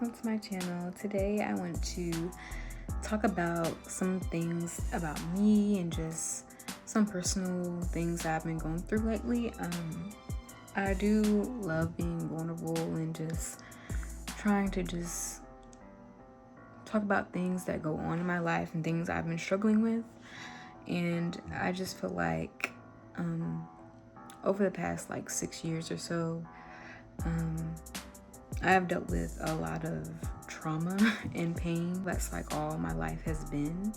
welcome to my channel. Today I want to talk about some things about me and just some personal things I've been going through lately. I do love being vulnerable and just trying to just talk about things that go on in my life and things I've been struggling with. And I just feel like over the past 6 years or so, I have dealt with a lot of trauma and pain. That's all my life has been.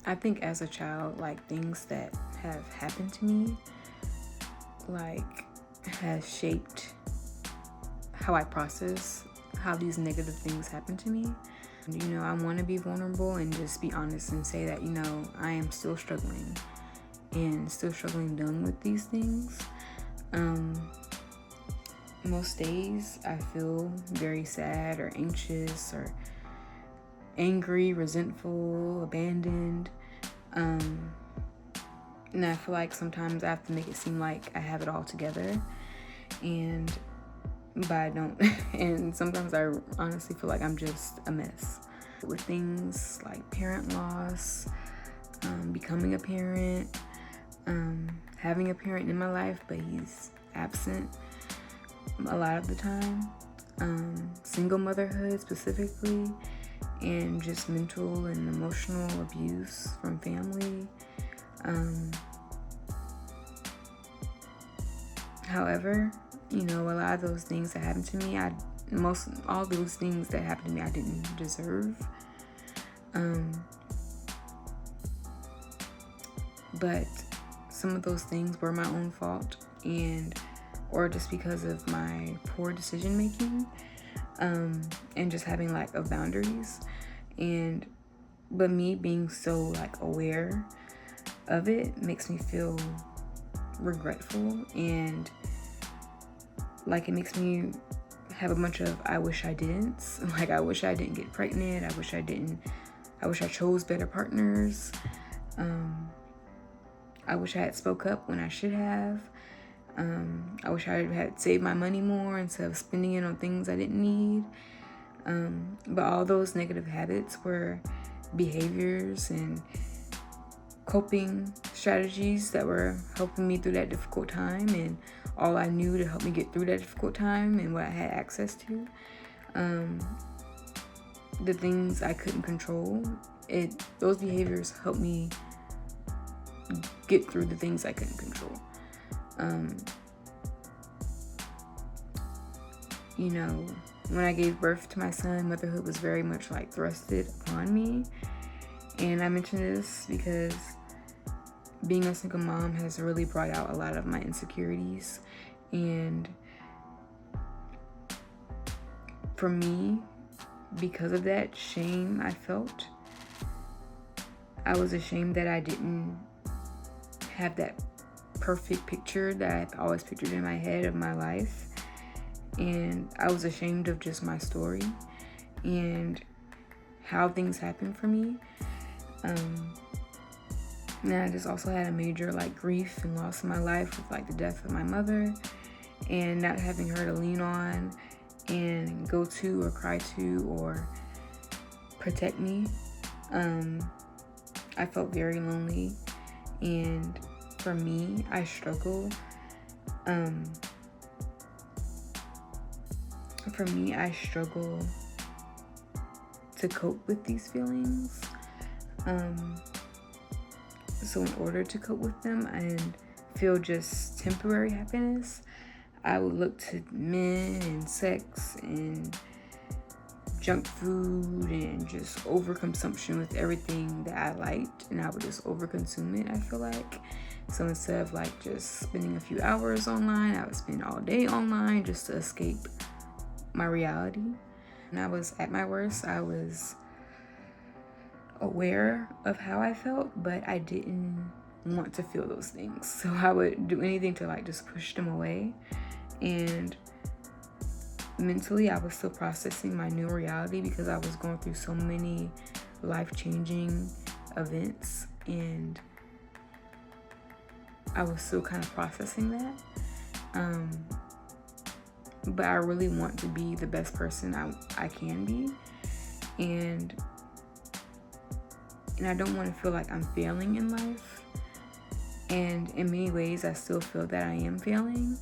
I think as a child, things that have happened to me, has shaped how I process how these negative things happen to me. I want to be vulnerable and just be honest and say that, I am still struggling dealing with these things. Most days I feel very sad or anxious or angry, resentful, abandoned. And I feel like sometimes I have to make it seem like I have it all together, but I don't. And sometimes I honestly feel like I'm just a mess. With things like parent loss, becoming a parent, having a parent in my life, but he's absent a lot of the time, single motherhood specifically, and just mental and emotional abuse from family. However, a lot of those things that happened to me, all those things that happened to me, I didn't deserve. But some of those things were my own fault, or just because of my poor decision making, and just having lack of boundaries. But me being so aware of it makes me feel regretful, and it makes me have a bunch of I wish I didn't. I wish I didn't get pregnant. I wish I chose better partners. I wish I had spoke up when I should have. I wish I had saved my money more instead of spending it on things I didn't need. But all those negative habits were behaviors and coping strategies that were helping me through that difficult time, and all I knew to help me get through that difficult time and what I had access to. The things I couldn't control, those behaviors helped me get through the things I couldn't control. When I gave birth to my son, motherhood was very much thrusted upon me. And I mention this because being a single mom has really brought out a lot of my insecurities. And for me, because of that shame I felt, I was ashamed that I didn't have that perfect picture that I've always pictured in my head of my life. And I was ashamed of just my story and how things happened for me. And I just also had a major grief and loss in my life with the death of my mother, and not having her to lean on and go to or cry to or protect me. I felt very lonely, and for me, I struggle. To cope with these feelings. So in order to cope with them and feel just temporary happiness, I would look to men and sex and junk food and just overconsumption with everything that I liked, and I would just overconsume it, I feel like. So instead of just spending a few hours online, I would spend all day online just to escape my reality. When I was at my worst, I was aware of how I felt, but I didn't want to feel those things. So I would do anything to just push them away. And mentally, I was still processing my new reality because I was going through so many life-changing events, and I was still kind of processing that. but I really want to be the best person I can be. And I don't want to feel like I'm failing in life. And in many ways, I still feel that I am failing.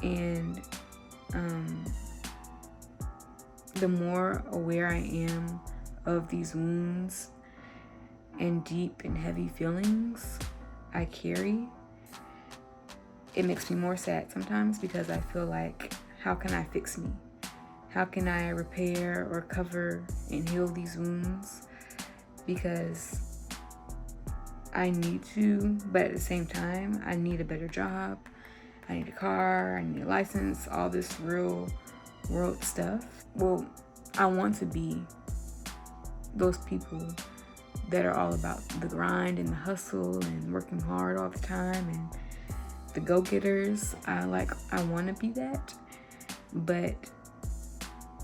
And the more aware I am of these wounds and deep and heavy feelings I carry, it makes me more sad sometimes, because I feel like, how can I fix me? How can I repair or cover and heal these wounds? Because I need to, but at the same time, I need a better job. I need a car, I need a license, all this real world stuff. Well, I want to be those people that are all about the grind and the hustle and working hard all the time and the go-getters. I want to be that. But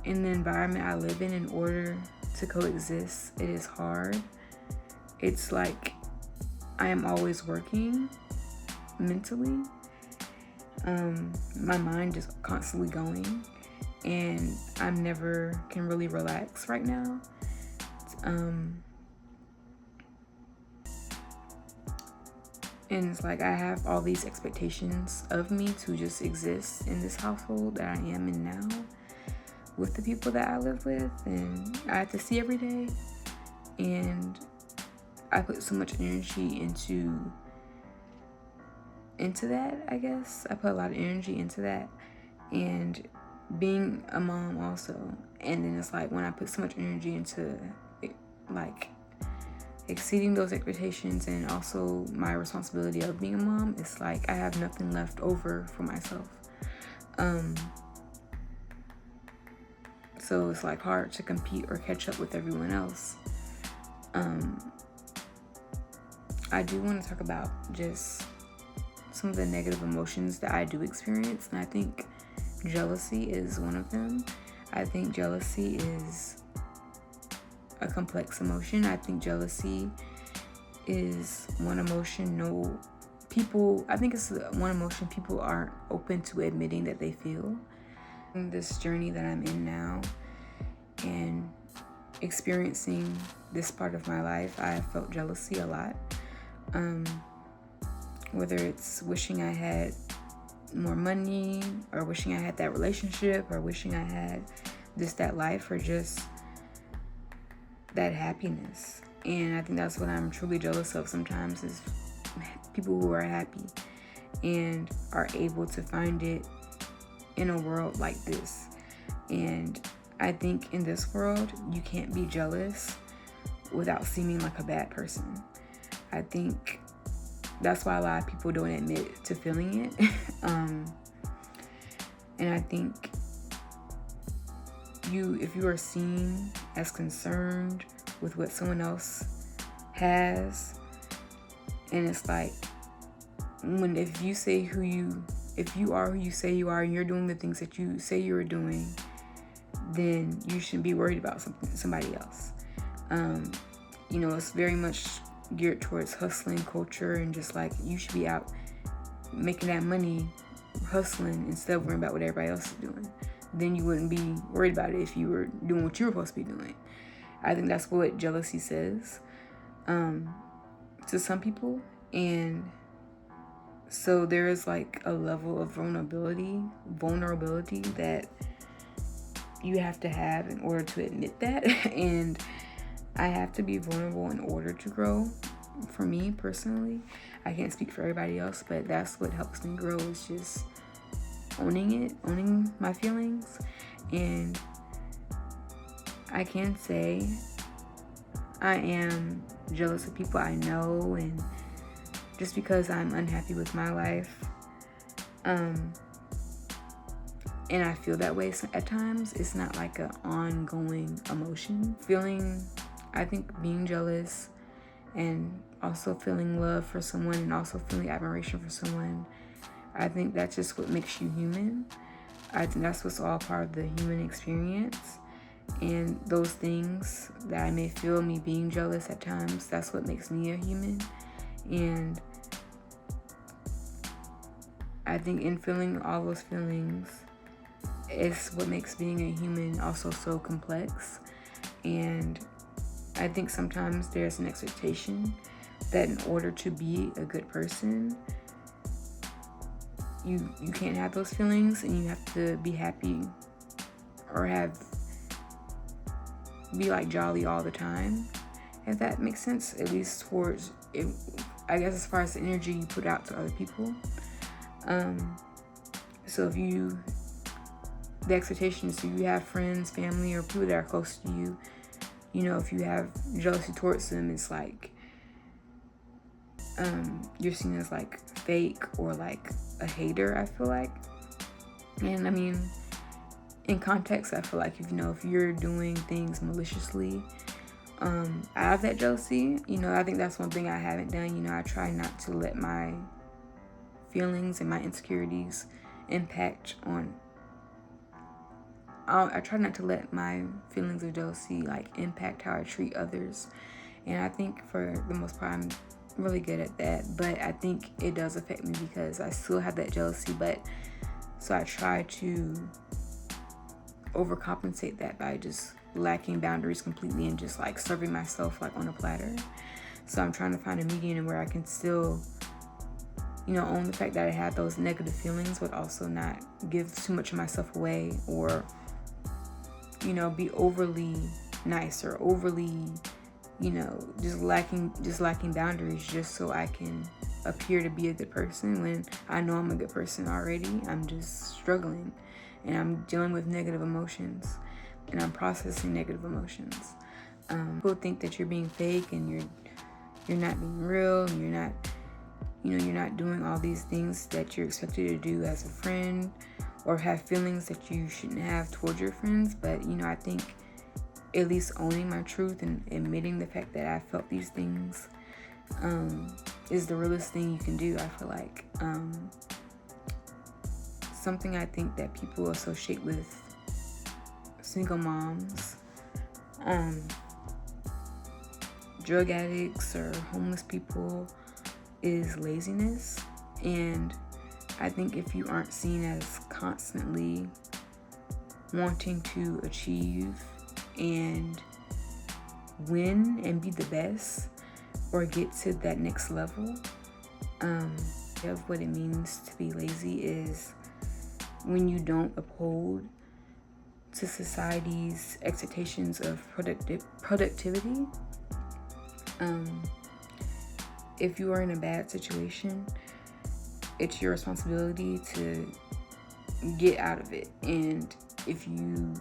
in the environment I live in order to coexist, it is hard. It's like I am always working mentally. My mind is constantly going, and I never can really relax right now. And it's like I have all these expectations of me to just exist in this household that I am in now with the people that I live with, and I have to see every day. And I put so much energy into that, I guess. I put a lot of energy into that, and being a mom also. And then it's like when I put so much energy into it, like exceeding those expectations and also my responsibility of being a mom, it's like I have nothing left over for myself. So it's like hard to compete or catch up with everyone else. I do want to talk about just some of the negative emotions that I do experience, and I think jealousy is one of them. I think jealousy is a complex emotion. I think jealousy is one emotion I think it's one emotion people aren't open to admitting that they feel. In this journey that I'm in now and experiencing this part of my life, I have felt jealousy a lot. Whether it's wishing I had more money, or wishing I had that relationship, or wishing I had just that life, or just that happiness. And I think that's what I'm truly jealous of sometimes, is people who are happy and are able to find it in a world like this. And I think in this world, you can't be jealous without seeming like a bad person. I think that's why a lot of people don't admit to feeling it. And I think if you are seen as concerned with what someone else has, and it's like, if you are who you say you are, and you're doing the things that you say you're doing, then you shouldn't be worried about somebody else. It's very much geared towards hustling culture, and just like you should be out making that money hustling instead of worrying about what everybody else is doing. Then you wouldn't be worried about it if you were doing what you were supposed to be doing. I think that's what jealousy says to some people. And so there is like a level of vulnerability that you have to have in order to admit that. And I have to be vulnerable in order to grow. For me personally, I can't speak for everybody else, but that's what helps me grow, is just owning my feelings. And I can say I am jealous of people I know, and just because I'm unhappy with my life, and I feel that way at times, it's not like an ongoing emotion. I think being jealous and also feeling love for someone and also feeling admiration for someone, I think that's just what makes you human. I think that's what's all part of the human experience. And those things that I may feel, me being jealous at times, that's what makes me a human. And I think in feeling all those feelings, it's what makes being a human also so complex. And I think sometimes there's an expectation that in order to be a good person, you can't have those feelings, and you have to be happy or be like jolly all the time, if that makes sense, at least towards it, I guess, as far as the energy you put out to other people. So if the expectation is, so you have friends, family, or people that are close to you, if you have jealousy towards them, it's like you're seen as like fake or like a hater, I feel like. And I mean, in context, I feel like if you're doing things maliciously out of that jealousy, I think that's one thing I haven't done. I try not to let my feelings and my insecurities impact on I try not to let my feelings of jealousy like impact how I treat others. And I think for the most part I'm really good at that, but I think it does affect me because I still have that jealousy. So I try to overcompensate that by just lacking boundaries completely and just like serving myself like on a platter. So I'm trying to find a medium where I can still own the fact that I have those negative feelings, but also not give too much of myself away, or be overly nice or overly just lacking boundaries just so I can appear to be a good person when I know I'm a good person already. I'm just struggling and I'm dealing with negative emotions and I'm processing negative emotions. People think that you're being fake and you're not being real, and you're not doing all these things that you're expected to do as a friend, or have feelings that you shouldn't have towards your friends. But I think at least owning my truth and admitting the fact that I felt these things is the realest thing you can do, I feel like. Something I think that people associate with single moms, drug addicts, or homeless people is laziness. And I think if you aren't seen as constantly wanting to achieve and win and be the best or get to that next level, of what it means to be lazy is when you don't uphold to society's expectations of productivity. If you are in a bad situation, it's your responsibility to get out of it. And if you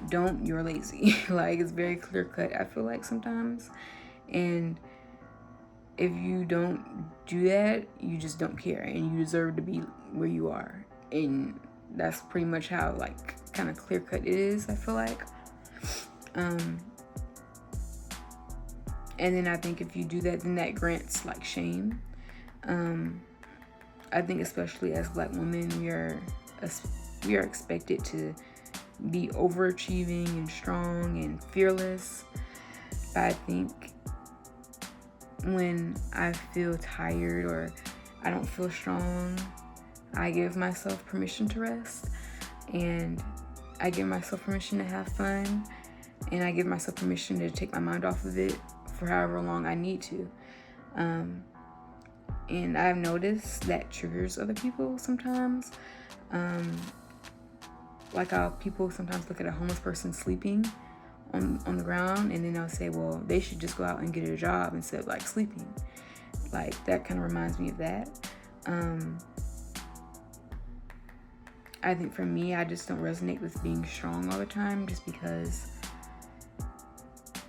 don't, you're lazy. Like, it's very clear cut, I feel like, sometimes. And if you don't do that, you just don't care and you deserve to be where you are. And that's pretty much how, like, kind of clear cut it is, I feel like. And then I think if you do that, then that grants like shame. I think especially as Black women, we are expected to be overachieving and strong and fearless. But I think when I feel tired or I don't feel strong, I give myself permission to rest, and I give myself permission to have fun, and I give myself permission to take my mind off of it for however long I need to. And I've noticed that triggers other people sometimes. Like how people sometimes look at a homeless person sleeping on the ground, and then they'll say, well, they should just go out and get a job instead of like sleeping. Like, that kind of reminds me of that. I think for me, I just don't resonate with being strong all the time, just because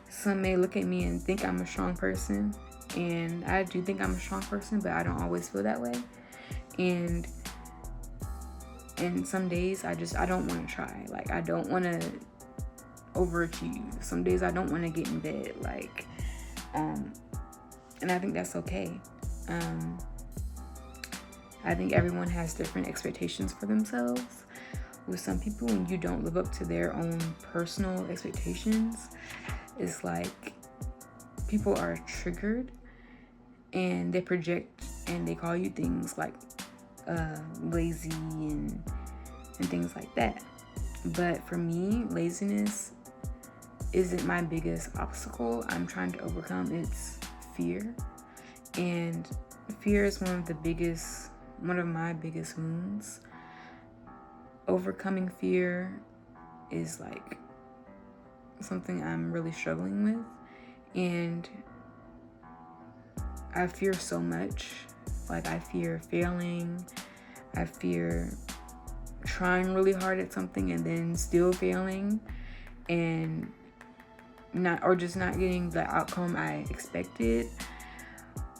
some may look at me and think I'm a strong person, and I do think I'm a strong person, but I don't always feel that way. And some days I don't want to try. Like, I don't want to overachieve. Some days I don't want to get in bed. Like, and I think that's okay. I think everyone has different expectations for themselves. With some people, when you don't live up to their own personal expectations, it's like people are triggered and they project and they call you things like lazy and things like that. But for me, laziness isn't my biggest obstacle. I'm trying to overcome its fear. And fear is one of my biggest wounds. Overcoming fear is like something I'm really struggling with. And I fear so much. Like, I fear failing. I fear trying really hard at something and then still failing, and just not getting the outcome I expected,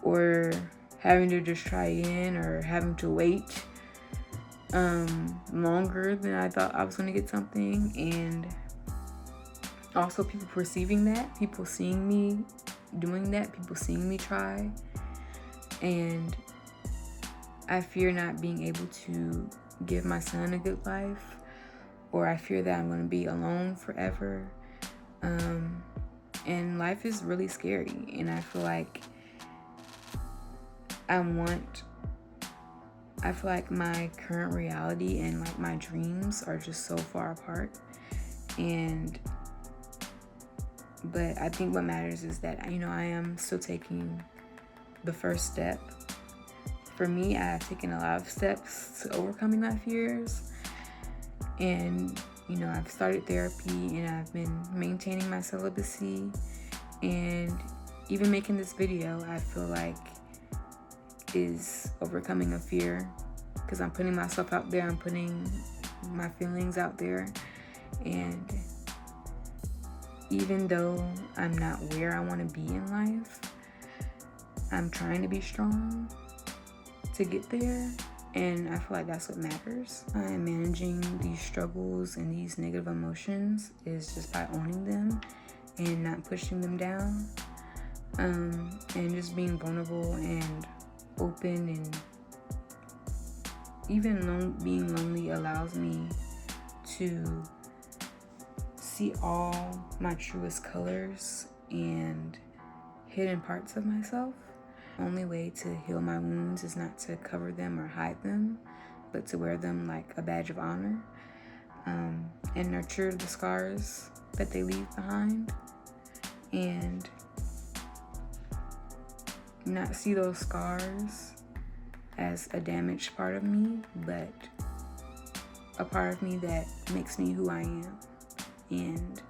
or having to just try again, or having to wait longer than I thought I was going to get something. And also people perceiving that, people seeing me doing that, people seeing me try. And I fear not being able to give my son a good life, or I fear that I'm going to be alone forever. And life is really scary, and I feel like my current reality and like my dreams are just so far apart. But I think what matters is that, I am still taking the first step. For me, I've taken a lot of steps to overcoming my fears, and I've started therapy, and I've been maintaining my celibacy, and even making this video, I feel like, is overcoming a fear, because I'm putting myself out there, I'm putting my feelings out there. And even though I'm not where I want to be in life, I'm trying to be strong to get there, and I feel like that's what matters. I'm managing these struggles and these negative emotions is just by owning them and not pushing them down, and just being vulnerable and open. And even being lonely allows me to see all my truest colors and hidden parts of myself. The only way to heal my wounds is not to cover them or hide them, but to wear them like a badge of honor, and nurture the scars that they leave behind, and not see those scars as a damaged part of me, but a part of me that makes me who I am. And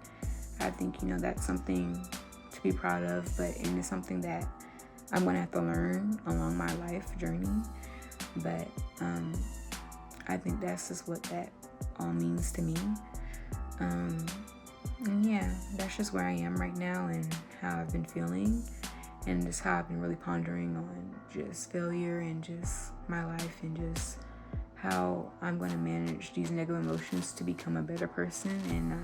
I think, that's something to be proud of, and it's something that I'm going to have to learn along my life journey. But I think that's just what that all means to me. And yeah, that's just where I am right now and how I've been feeling, and just how I've been really pondering on just failure and just my life, and just how I'm going to manage these negative emotions to become a better person. And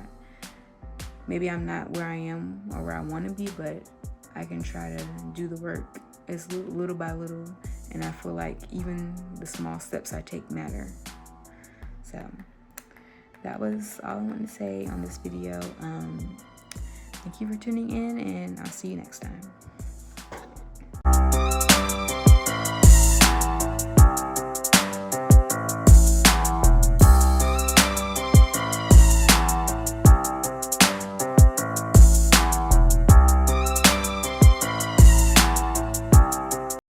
maybe I'm not where I am or where I want to be, but I can try to do the work as little by little. And I feel like even the small steps I take matter. So that was all I wanted to say on this video. Thank you for tuning in, and I'll see you next time.